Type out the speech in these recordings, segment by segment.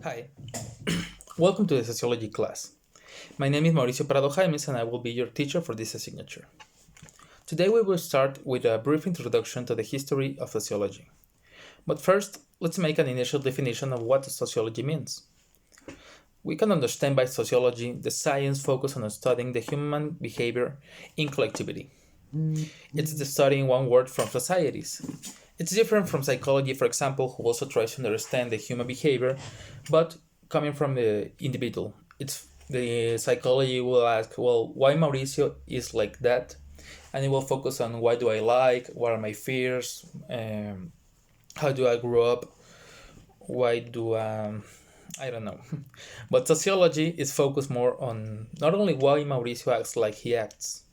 Hi, welcome to the Sociology class. My name is Mauricio Prado and I will be your teacher for this signature. Today we will start with a brief introduction to the history of sociology. But first, let's make an initial definition of what sociology means. We can understand by sociology the science focused on studying the human behavior in collectivity. It's the study in one word from societies. It's different from psychology, for example, who also tries to understand the human behavior, but coming from the individual. It's the psychology will ask, well, why Mauricio is like that, and it will focus on why do I like, what are my fears, how do I grow up, why do I don't know. But sociology is focused more on not only why Mauricio acts like he acts,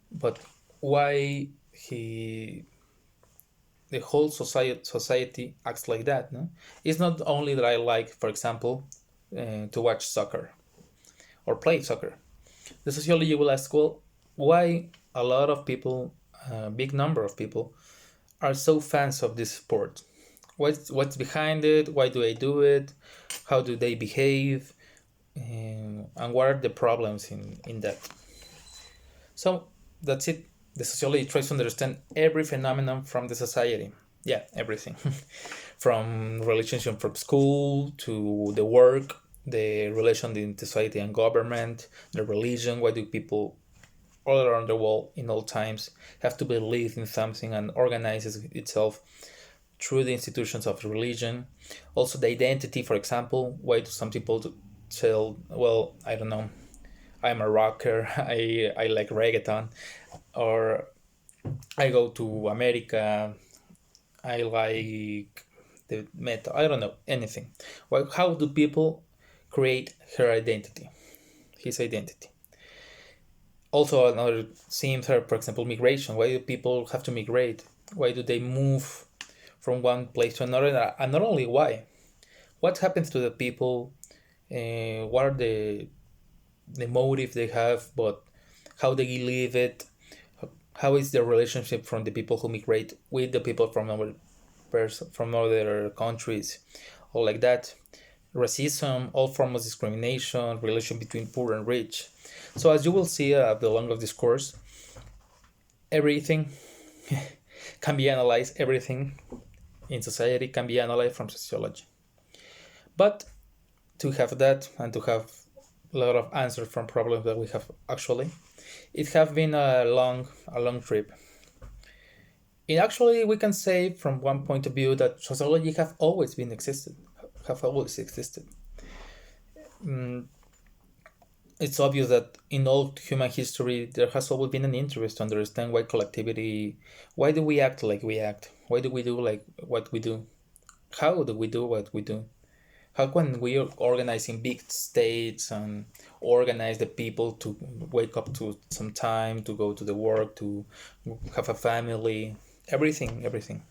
but why he the whole society acts like that. No, it's not only that I like, for example, to watch soccer or play soccer. The sociology will ask, well, why a lot of people, a big number of people, are so fans of this sport. What's behind it? Why do they do it? How do they behave? And what are the problems in that? So that's it. The sociology tries to understand every phenomenon from the society. Yeah, everything. From relationship from school to the work, the relation in society and government, the religion, why do people all around the world in all times have to believe in something and organizes itself through the institutions of religion. Also the identity, for example, why do some people tell, well, I don't know, I'm a rocker, I like reggaeton, or I go to America, I like the metal, I don't know, anything. Well, how do people create her identity, his identity? Also, another theme here, for example, migration. Why do people have to migrate? Why do they move from one place to another? And not only why, what happens to the people? What are the motive they have, but how they live it? How is the relationship from the people who migrate with the people from other countries, or like that? Racism, all forms of discrimination, relation between poor and rich. So as you will see at the long of this course, everything can be analyzed, everything in society can be analyzed from sociology. But to have that and to have a lot of answers from problems that we have actually, it have been a long trip. And actually, we can say from one point of view that sociology have always existed. Mm, it's obvious that in all human history there has always been an interest to understand why collectivity, why do we act like we act, why do we do like what we do, how do we do what we do, how can we organize in big states and organize the people to wake up to some time to go to the work, to have a family, everything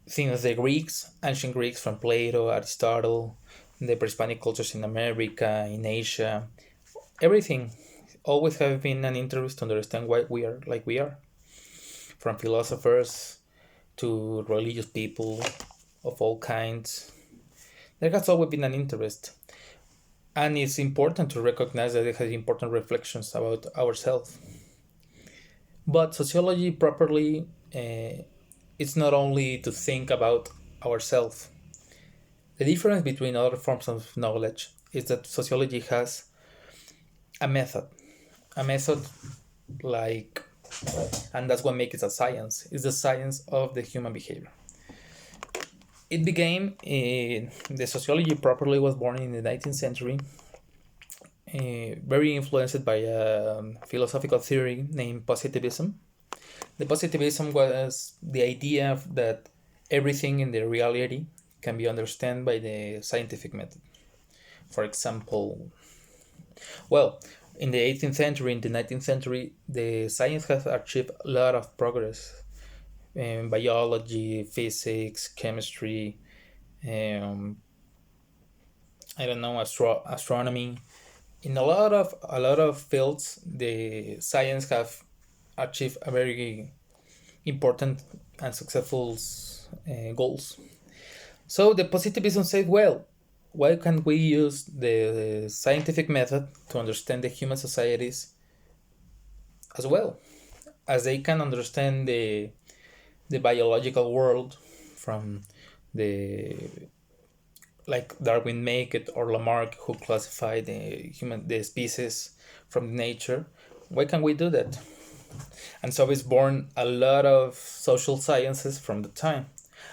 since the Greeks, ancient Greeks from Plato, Aristotle, the pre-Hispanic cultures in America, in Asia, everything always have been an interest to understand why we are like we are. From philosophers to religious people of all kinds, there has always been an interest. And it's important to recognize that it has important reflections about ourselves. But sociology properly, it's not only to think about ourselves. The difference between other forms of knowledge is that sociology has a method. A method like, and that's what makes it a science, is the science of the human behavior. It began in the sociology properly was born in the 19th century, very influenced by a philosophical theory named positivism. The positivism was the idea that everything in the reality can be understood by the scientific method. For example, well, in the 18th century, in the 19th century, the science has achieved a lot of progress in biology, physics, chemistry, um, I don't know, astronomy. In a lot of fields, the science have achieved a very important and successful goals. So the positivism said, well, why can't we use the scientific method to understand the human societies as well, as they can understand the biological world from the like Darwin make it, or Lamarck, who classified the species from nature. Why can't we do that? And so is born a lot of social sciences from the time.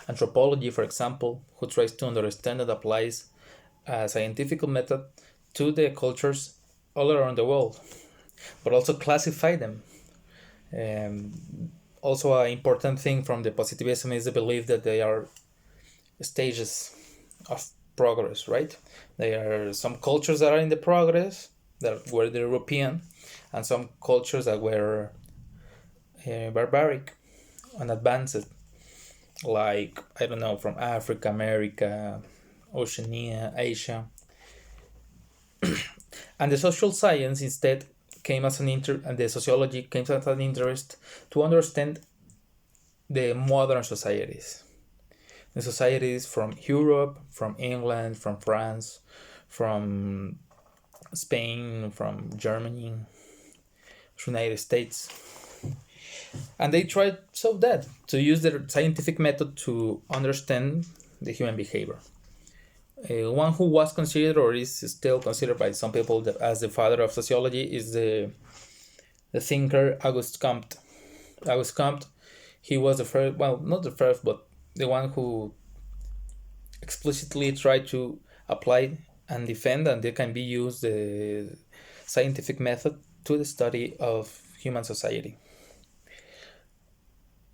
Anthropology, for example, who tries to understand and applies a scientific method to the cultures all around the world, but also classify them. Also, an important thing from the positivism is the belief that they are stages of progress, right? There are some cultures that are in the progress that were the European, and some cultures that were barbaric and advanced, like, I don't know, from Africa, America, Oceania, Asia. And the social science instead came as and the sociology came as an interest to understand the modern societies. The societies from Europe, from England, from France, from Spain, from Germany, United States. And they tried to use the scientific method to understand the human behavior. One who was considered, or is still considered by some people, as the father of sociology is the thinker Auguste Comte. Auguste Comte, he was the first, well, not the first, but the one who explicitly tried to apply and defend, and they can be used, the scientific method to the study of human society.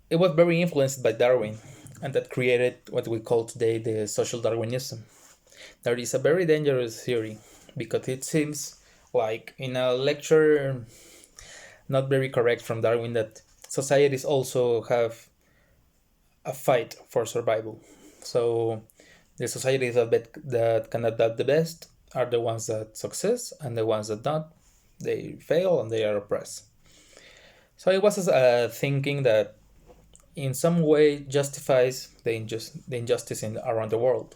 It was very influenced by Darwin, and that created what we call today the social Darwinism. That is a very dangerous theory, because it seems like in a lecture not very correct from Darwin that societies also have a fight for survival. So the societies that can adapt the best are the ones that success, and the ones that don't, they fail and they are oppressed. So it was a thinking that in some way justifies the injustice around the world.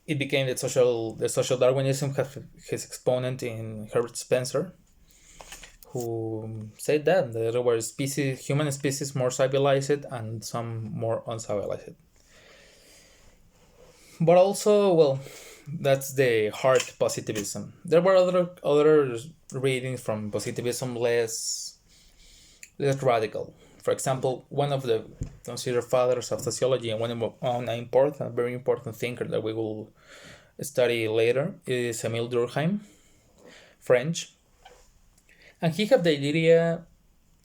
It became the social Darwinism has his exponent in Herbert Spencer, who said that there were human species more civilized and some more uncivilized. But also, well, that's the hard positivism. There were other readings from positivism less radical. For example, one of the considered fathers of sociology and a very important thinker that we will study later is Emile Durkheim, French. And he had the idea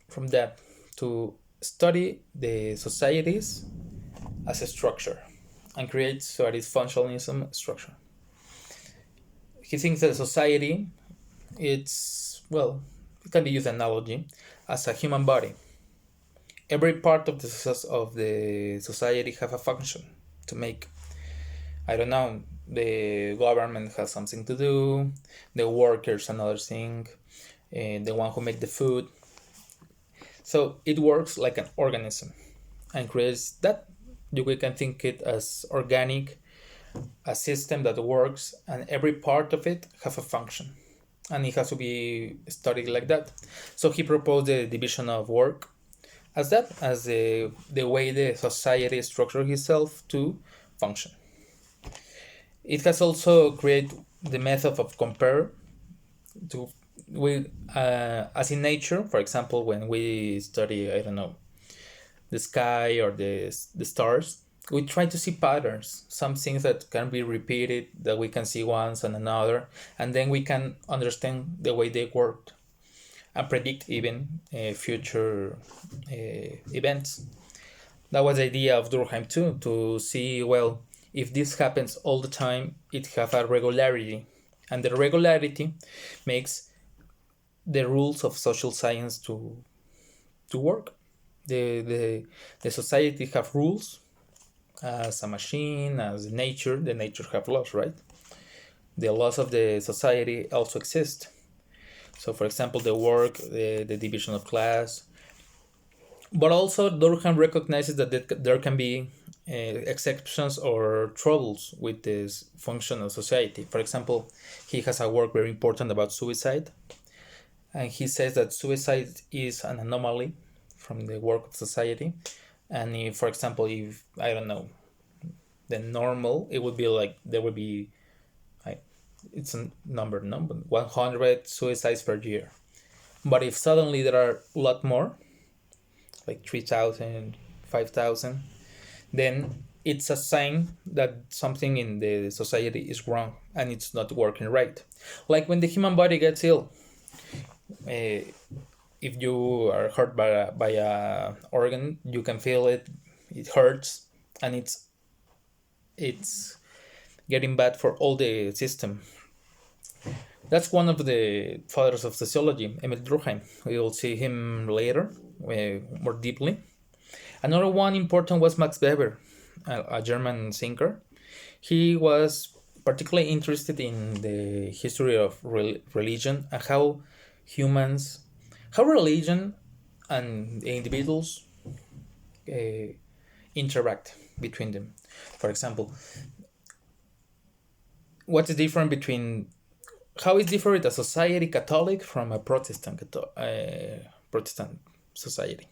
from that to study the societies as a structure and create functionalism structure. He thinks that society, it can be used analogy as a human body. Every part of the society have a function to make. I don't know, the government has something to do, the workers another thing, and the one who make the food. So it works like an organism and creates that. We can think it as organic, a system that works, and every part of it have a function, and it has to be studied like that. So he proposed the division of work as the way the society structures itself to function. It has also created the method of compare as in nature. For example, when we study, I don't know, the sky or the stars, we try to see patterns, some things that can be repeated, that we can see once and another, and then we can understand the way they worked and predict even future events. That was the idea of Durkheim too, to see, well, if this happens all the time, it has a regularity, and the regularity makes the rules of social science to work. The society have rules as a machine, as nature. The nature have laws, right? The laws of the society also exist. So, for example, the work, the division of class. But also, Durkheim recognizes that there can be exceptions or troubles with this function of society. For example, he has a work very important about suicide, and he says that suicide is an anomaly from the work of society. And if, for example, if I don't know, the normal, it would be like there would be, it's a number 100 suicides per year. But if suddenly there are a lot more, like 3,000, 5,000, then it's a sign that something in the society is wrong and it's not working right. Like when the human body gets ill, if you are hurt by a organ, you can feel it. It hurts, and it's getting bad for all the system. That's one of the fathers of sociology, Emil Durkheim. We will see him later, more deeply. Another one important was Max Weber, a German thinker. He was particularly interested in the history of religion and how religion and individuals interact between them. For example, what is different between how is different a society Catholic from a Protestant society?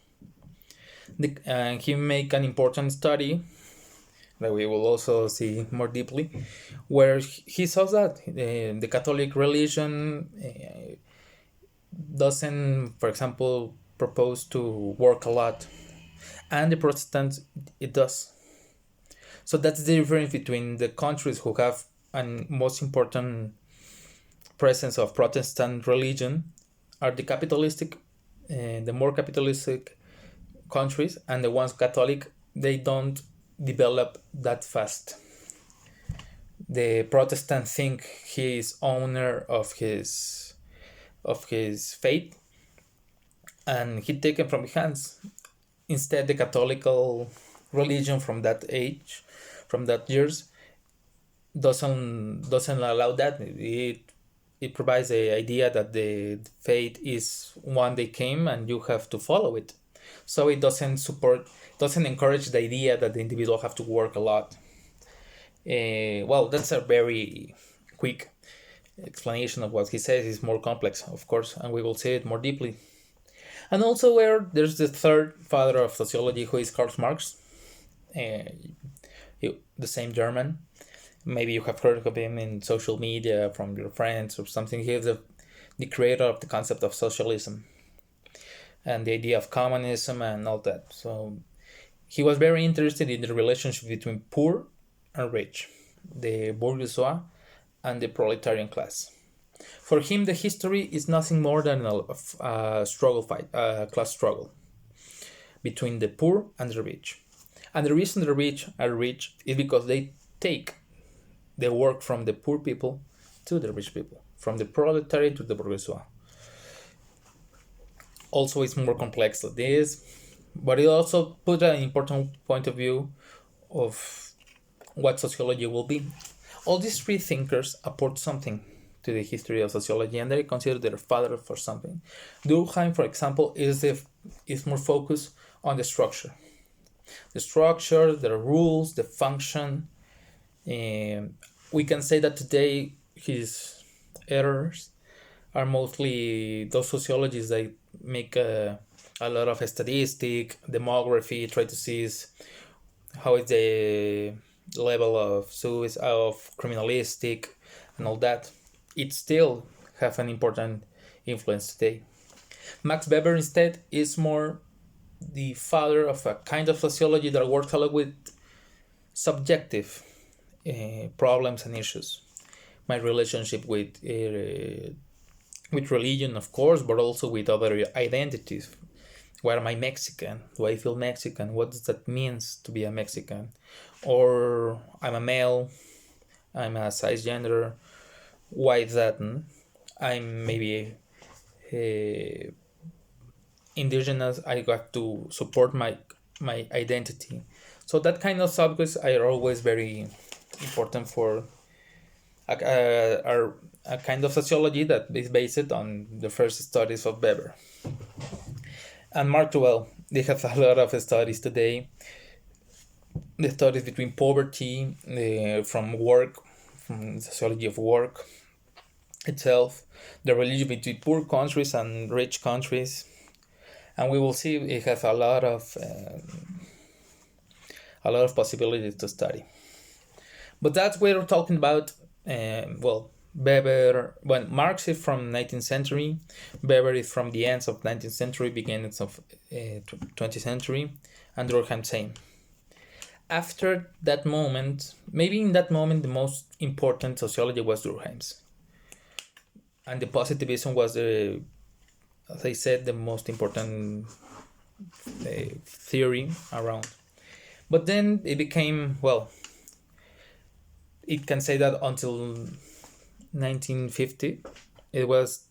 He make an important study that we will also see more deeply, where he saw that the Catholic religion doesn't, for example, propose to work a lot, and the Protestants it does. So that's the difference between the countries who have an most important presence of Protestant religion are the capitalistic, the more capitalistic countries, and the ones Catholic, they don't develop that fast. The Protestant think he is owner of his faith, and he taken from his hands. Instead, the Catholical religion from that age, from that years, doesn't allow that. It provides the idea that the faith is one they came and you have to follow it. So it doesn't encourage the idea that the individual have to work a lot. Well, that's a very quick explanation of what he says. It's more complex, of course, and we will see it more deeply. And also where there's the third father of sociology, who is Karl Marx, the same German. Maybe you have heard of him in social media from your friends or something. He is the creator of the concept of socialism and the idea of communism and all that. So he was very interested in the relationship between poor and rich, the bourgeois and the proletarian class. For him, the history is nothing more than a struggle fight, a class struggle between the poor and the rich. And the reason the rich are rich is because they take the work from the poor people to the rich people, from the proletariat to the bourgeois. Also, it's more complex than this, but it also put an important point of view of what sociology will be. All these three thinkers apport something to the history of sociology, and they consider their father for something. Durkheim, for example, is more focused on the structure, the rules, the function. We can say that today his errors are mostly those sociologists that make a lot of statistic, demography, try to see how is the level of suicide, of criminalistic, and all that. It still have an important influence today. Max Weber instead is more the father of a kind of sociology that works a lot with subjective problems and issues. My relationship with religion, of course, but also with other identities. Why am I Mexican? Do I feel Mexican? What does that mean to be a Mexican? Or I'm a male, I'm a cisgender. Why is that? I'm maybe indigenous. I got to support my identity. So that kind of subjects are always very important for a kind of sociology that is based on the first studies of Weber. And Mark Twain, they have a lot of studies today. the studies between poverty, from work, from the sociology of work itself, the relationship between poor countries and rich countries, and we will see it has a lot of possibilities to study. But that's what we're talking about. Weber, well, Marx is from 19th century, Weber is from the ends of 19th century, beginnings of 20th century, and Durkheim same. After that moment, maybe in that moment, the most important sociology was Durkheim's. And the positivism was, as I said, the most important theory around. But then it became, it can say that until 1950, it was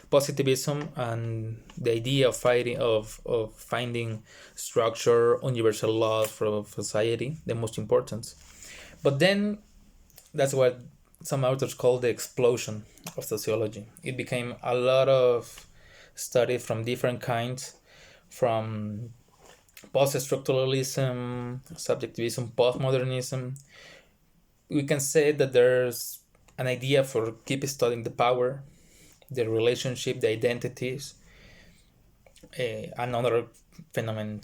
positivism and the idea of finding structure, universal laws for society, the most important. But then that's what some authors call the explosion of sociology. It became a lot of studies from different kinds, from post-structuralism, subjectivism, postmodernism. We can say that there's an idea for keep studying the power, the relationship, the identities, another phenomenon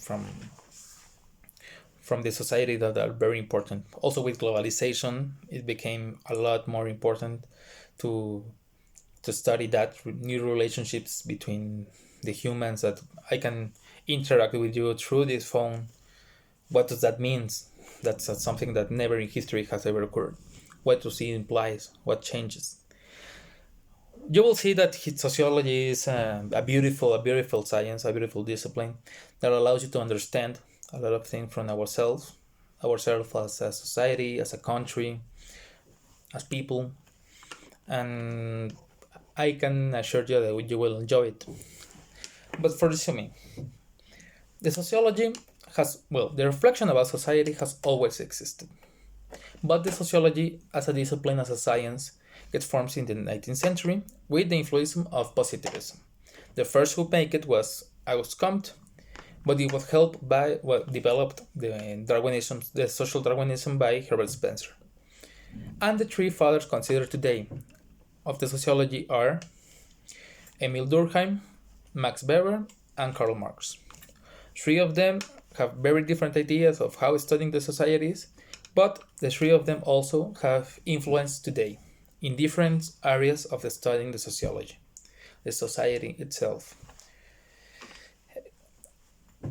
from the society that are very important. Also with globalization, it became a lot more important to study that new relationships between the humans, that I can interact with you through this phone. What does that mean? That's something that never in history has ever occurred. What does it implies? What changes? You will see that sociology is a beautiful science, a beautiful discipline that allows you to understand a lot of things from ourselves as a society, as a country, as people, and I can assure you that you will enjoy it. But for resuming, the sociology the reflection about society has always existed. But the sociology as a discipline, as a science, gets formed in the 19th century with the influence of positivism. The first who made it was Auguste Comte, but it was helped by developed the social Darwinism by Herbert Spencer. And the three fathers considered today of the sociology are Emil Durkheim, Max Weber, and Karl Marx. Three of them have very different ideas of how studying the societies, but the three of them also have influence today in different areas of the studying the sociology, the society itself.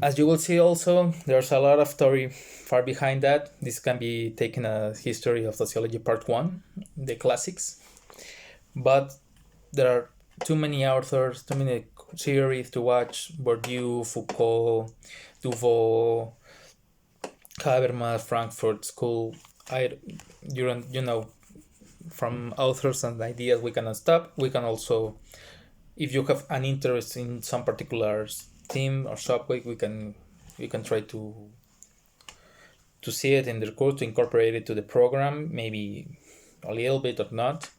As you will see also, there's a lot of story far behind that. This can be taken as History of Sociology Part 1, the classics. But there are too many authors, too many series to watch. Bourdieu, Foucault, Duvaux, Habermas, Frankfurt School. From authors and ideas we cannot stop. We can also, if you have an interest in some particular theme or subject, we can try to see it in the course, to incorporate it to the program, maybe a little bit or not.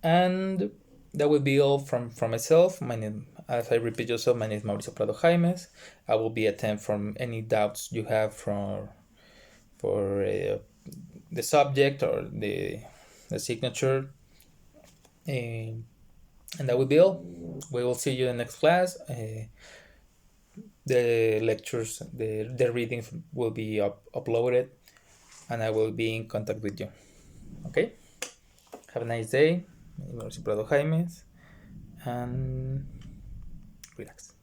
And that will be all from myself. My name, as I repeat yourself, my name is Mauricio Prado Jaimes. I will be attend from any doubts you have for the subject or the signature. And that will be all. We will see you in the next class. The lectures, the readings will be uploaded, and I will be in contact with you. Okay? Have a nice day. Mauricio Prado Jaimes, and relax.